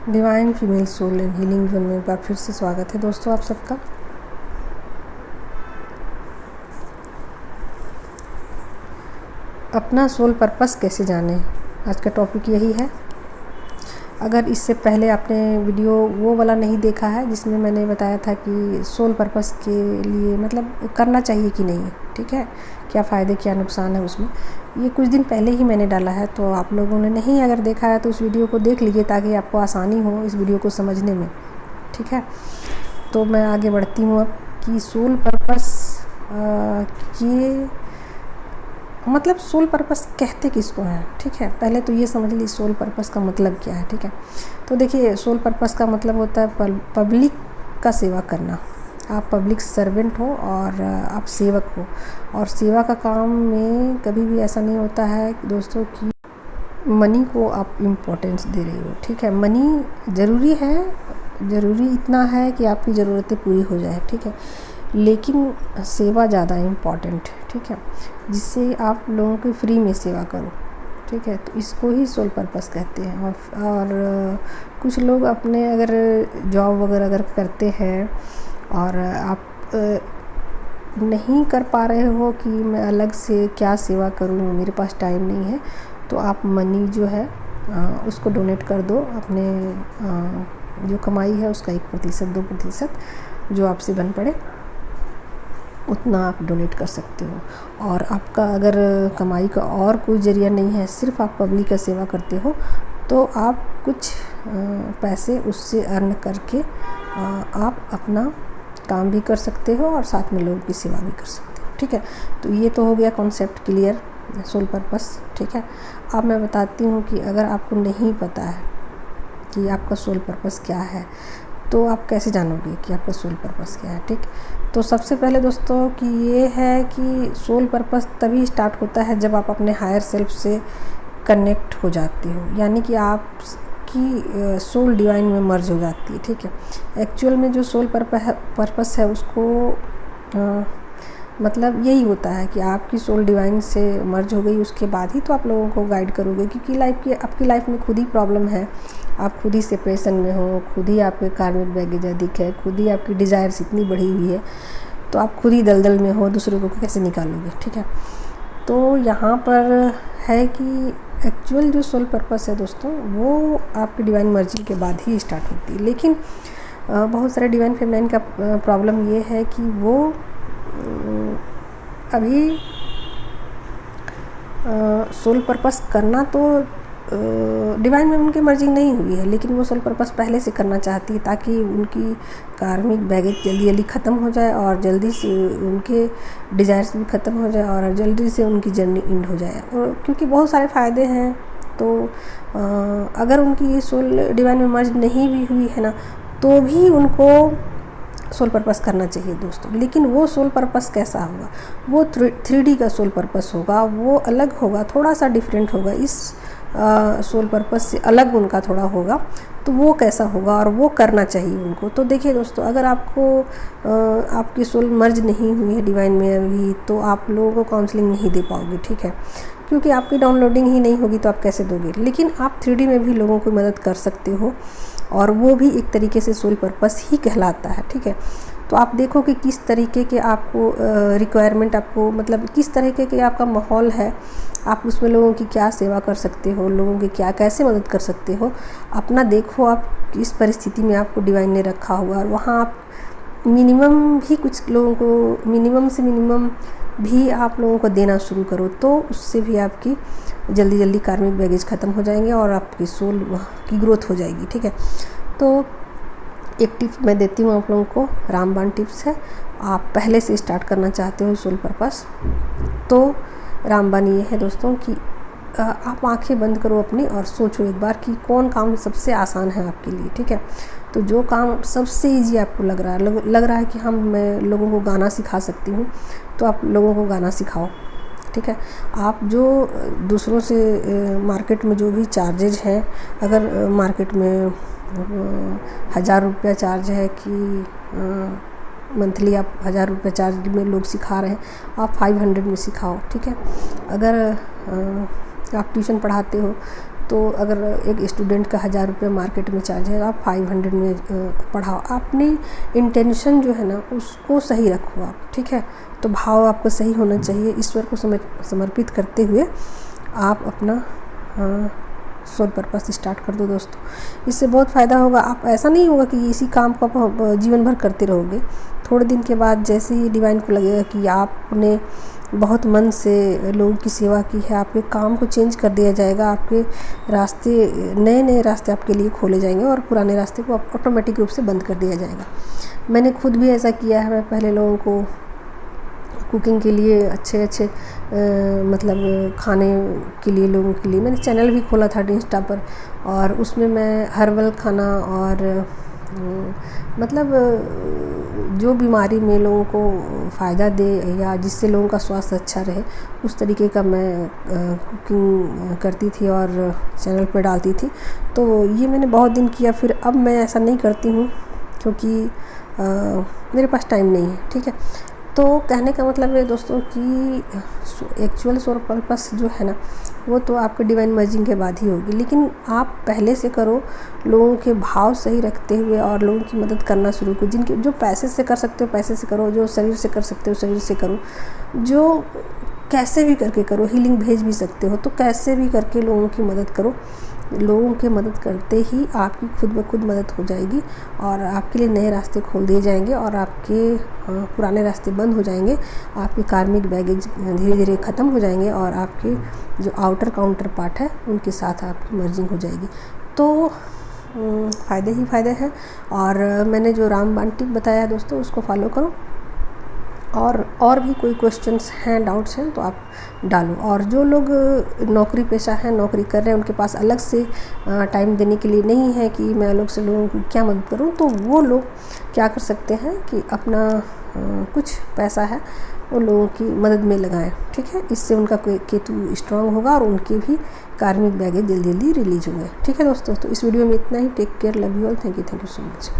Divine female soul and healing zone में एक बार फिर से स्वागत है दोस्तों आप सबका। अपना सोल पर्पस कैसे जाने, आज का टॉपिक यही है। अगर इससे पहले आपने वीडियो वो वाला नहीं देखा है जिसमें मैंने बताया था कि सोल पर्पस के लिए मतलब करना चाहिए कि नहीं, ठीक है, क्या फ़ायदे क्या नुकसान है उसमें, ये कुछ दिन पहले ही मैंने डाला है। तो आप लोगों ने नहीं अगर देखा है तो उस वीडियो को देख लीजिए ताकि आपको आसानी हो इस वीडियो को समझने में, ठीक है। तो मैं आगे बढ़ती हूँ अब कि सोल पर्पस के मतलब सोल पर्पस कहते किसको हैं, ठीक है। पहले तो ये समझ लीजिए सोल पर्पस का मतलब क्या है, ठीक है। तो देखिए सोल पर्पस का मतलब होता है पब्लिक का सेवा करना। आप पब्लिक सर्वेंट हो और आप सेवक हो, और सेवा का काम में कभी भी ऐसा नहीं होता है दोस्तों कि मनी को आप इम्पोर्टेंस दे रहे हो, ठीक है। मनी ज़रूरी है, ज़रूरी इतना है कि आपकी ज़रूरतें पूरी हो जाए, ठीक है, लेकिन सेवा ज़्यादा इम्पॉर्टेंट है, ठीक है, जिससे आप लोगों की फ्री में सेवा करो, ठीक है। तो इसको ही सोल पर्पस कहते हैं। और कुछ लोग अपने अगर जॉब वगैरह अगर करते हैं और आप नहीं कर पा रहे हो कि मैं अलग से क्या सेवा करूं, मेरे पास टाइम नहीं है, तो आप मनी जो है उसको डोनेट कर दो। अपने जो कमाई है उसका 1% 2% जो आपसे बन पड़े उतना आप डोनेट कर सकते हो। और आपका अगर कमाई का और कोई ज़रिया नहीं है, सिर्फ आप पब्लिक का सेवा करते हो, तो आप कुछ पैसे उससे अर्न करके आप अपना काम भी कर सकते हो और साथ में लोगों की सेवा भी कर सकते हो, ठीक है। तो ये तो हो गया कॉन्सेप्ट क्लियर, सोल पर्पस, ठीक है। अब मैं बताती हूँ कि अगर आपको नहीं पता है कि आपका सोल पर्पस क्या है तो आप कैसे जानोगे कि आपका सोल पर्पस क्या है, ठीक। तो सबसे पहले दोस्तों कि ये है कि सोल पर्पस तभी स्टार्ट होता है जब आप अपने हायर सेल्फ से कनेक्ट हो जाते हो, यानी कि आपकी सोल डिवाइन में मर्ज हो जाती है, ठीक है। एक्चुअल में जो सोल पर्पस है उसको मतलब यही होता है कि आपकी सोल डिवाइन से मर्ज हो गई, उसके बाद ही तो आप लोगों को गाइड करोगे, क्योंकि आपकी लाइफ में खुद ही प्रॉब्लम है, आप खुद ही सेपरेशन में हो, खुद ही आपके कार्मिक बैगेज अधिक है, खुद ही आपकी डिज़ायर्स इतनी बढ़ी हुई है, तो आप खुद ही दलदल में हो, दूसरों को कैसे निकालोगे, ठीक है। तो यहाँ पर है कि एक्चुअल जो सोल पर्पस है दोस्तों वो आपकी डिवाइन मर्जी के बाद ही स्टार्ट होती है। लेकिन बहुत सारे डिवाइन फेमिनाइन का प्रॉब्लम ये है कि वो अभी सोल पर्पस करना तो डिवाइन में उनकी मर्जी नहीं हुई है, लेकिन वो सोल पर्पस पहले से करना चाहती है ताकि उनकी कार्मिक बैगेज जल्दी जल्दी ख़त्म हो जाए और जल्दी से उनके डिज़ायर्स भी ख़त्म हो जाए और जल्दी से उनकी जर्नी एंड हो जाए। और क्योंकि बहुत सारे फ़ायदे हैं, तो अगर उनकी ये सोल डिवाइन में मर्ज नहीं भी हुई है ना, तो भी उनको सोल पर्पस करना चाहिए दोस्तों। लेकिन वो सोल पर्पस कैसा होगा, वो 3D का सोल पर्पस होगा, वो अलग होगा, थोड़ा सा डिफरेंट होगा, इस सोल पर्पस से अलग उनका थोड़ा होगा। तो वो कैसा होगा और वो करना चाहिए उनको। तो देखिए दोस्तों, अगर आपको आपकी सोल मर्ज नहीं हुई है डिवाइन में अभी, तो आप लोगों को काउंसलिंग नहीं दे पाओगे, ठीक है, क्योंकि आपकी डाउनलोडिंग ही नहीं होगी तो आप कैसे दोगे। लेकिन आप 3D में भी लोगों की मदद कर सकते हो और वो भी एक तरीके से सोल पर्पस ही कहलाता है, ठीक है। तो आप देखो कि किस तरीके के आपको रिक्वायरमेंट, आपको मतलब किस तरीके के आपका माहौल है, आप उसमें लोगों की क्या सेवा कर सकते हो, लोगों की क्या कैसे मदद कर सकते हो, अपना देखो आप किस परिस्थिति में आपको डिवाइन ने रखा हुआ है। और वहाँ आप मिनिमम भी कुछ लोगों को, मिनिमम से मिनिमम भी आप लोगों को देना शुरू करो, तो उससे भी आपकी जल्दी जल्दी कार्मिक बैगेज ख़त्म हो जाएंगे और आपकी सोल की ग्रोथ हो जाएगी, ठीक है। तो एक टिप मैं देती हूँ आप लोगों को, रामबाण टिप्स है। आप पहले से स्टार्ट करना चाहते हो सोल पर्पस, तो रामबाण ये है दोस्तों कि आप आंखें बंद करो अपनी और सोचो एक बार कि कौन काम सबसे आसान है आपके लिए, ठीक है। तो जो काम सबसे इजी आपको लग रहा है कि मैं लोगों को गाना सिखा सकती हूँ, तो आप लोगों को गाना सिखाओ, ठीक है। आप जो दूसरों से मार्केट में जो भी चार्जेज हैं, अगर मार्केट में 1000 रुपया चार्ज है कि मंथली आप 1000 रुपये चार्ज में लोग सिखा रहे हैं, आप 500 में सिखाओ, ठीक है। अगर आप ट्यूशन पढ़ाते हो तो अगर एक स्टूडेंट का 1000 रुपये मार्केट में चार्ज है, आप 500 में पढ़ाओ। अपनी इंटेंशन जो है ना उसको सही रखो आप, ठीक है। तो भाव आपका सही होना चाहिए, ईश्वर को समर्पित करते हुए आप अपना सोल पर्पस स्टार्ट कर दो दोस्तों। इससे बहुत फ़ायदा होगा। आप ऐसा नहीं होगा कि इसी काम को आप जीवन भर करते रहोगे। थोड़े दिन के बाद जैसे ही डिवाइन को लगेगा कि आपने बहुत मन से लोगों की सेवा की है, आपके काम को चेंज कर दिया जाएगा, आपके रास्ते नए रास्ते आपके लिए खोले जाएंगे और पुराने रास्ते को ऑटोमेटिक रूप से बंद कर दिया जाएगा। मैंने खुद भी ऐसा किया है। मैं पहले लोगों को कुकिंग के लिए अच्छे मतलब खाने के लिए लोगों के लिए मैंने चैनल भी खोला था इंस्टा पर, और उसमें मैं हर्बल खाना और मतलब जो बीमारी में लोगों को फ़ायदा दे या जिससे लोगों का स्वास्थ्य अच्छा रहे उस तरीके का मैं कुकिंग करती थी और चैनल पर डालती थी। तो ये मैंने बहुत दिन किया, फिर अब मैं ऐसा नहीं करती हूँ क्योंकि मेरे पास टाइम नहीं है, ठीक है। तो कहने का मतलब है दोस्तों कि एक्चुअल सोल पर्पस जो है ना वो तो आपके डिवाइन मर्जिंग के बाद ही होगी, लेकिन आप पहले से करो, लोगों के भाव सही रखते हुए और लोगों की मदद करना शुरू करो। जिनके जो पैसे से कर सकते हो पैसे से करो, जो शरीर से कर सकते हो शरीर से करो, जो कैसे भी करके करो, हीलिंग भेज भी सकते हो तो कैसे भी करके लोगों की मदद करो। लोगों की मदद करते ही आपकी खुद ब खुद मदद हो जाएगी और आपके लिए नए रास्ते खोल दिए जाएंगे और आपके पुराने रास्ते बंद हो जाएंगे। आपके कार्मिक बैगेज धीरे धीरे ख़त्म हो जाएंगे और आपके जो आउटर काउंटर पार्ट है उनके साथ आपकी मर्जिंग हो जाएगी। तो फ़ायदे ही फ़ायदे हैं। और मैंने जो रामबाण टिप बताया दोस्तों उसको फॉलो करो, और भी कोई क्वेश्चंस हैं, डाउट्स हैं तो आप डालो। और जो लोग नौकरी पेशा है, नौकरी कर रहे हैं, उनके पास अलग से टाइम देने के लिए नहीं है कि मैं अलग से लोगों की क्या मदद करूं, तो वो लोग क्या कर सकते हैं कि अपना कुछ पैसा है वो लोगों की मदद में लगाएं, ठीक है। इससे उनका केतु स्ट्रांग होगा और उनके भी कार्मिक बैगेज जल्दी जल्दी रिलीज होंगे, ठीक है दोस्तों। तो इस वीडियो में इतना ही। Take care, love you all, thank you so much.